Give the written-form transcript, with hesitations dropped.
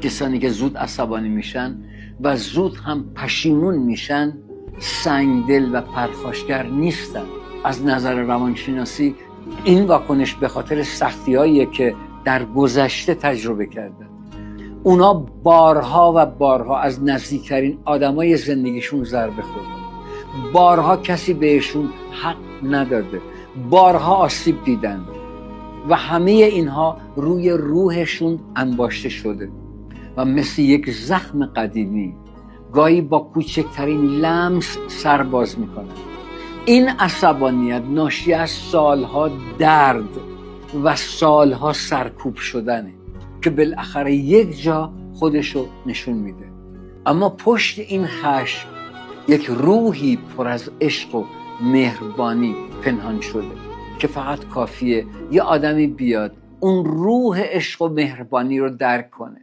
کسانی که زود عصبانی میشن و زود هم پشیمون میشن سنگدل و پرخاشگر نیستن. از نظر روانشناسی این واکنش به خاطر سختی‌هایی که در گذشته تجربه کردن. اونا بارها و بارها از نزدیکترین آدمای زندگیشون ضربه خوردن، بارها کسی بهشون حق نداده، بارها آسیب دیدن و همه اینها روی روحشون انباشته شده و مثل یک زخم قدیمی گاهی با کوچکترین لمس سر باز میکنن. این عصبانیت ناشی از سالها درد و سالها سرکوب شدنه که بالاخره یک جا خودشو نشون میده. اما پشت این خشم یک روحی پر از عشق و مهربانی پنهان شده که فقط کافیه یه آدمی بیاد اون روح عشق و مهربانی رو درک کنه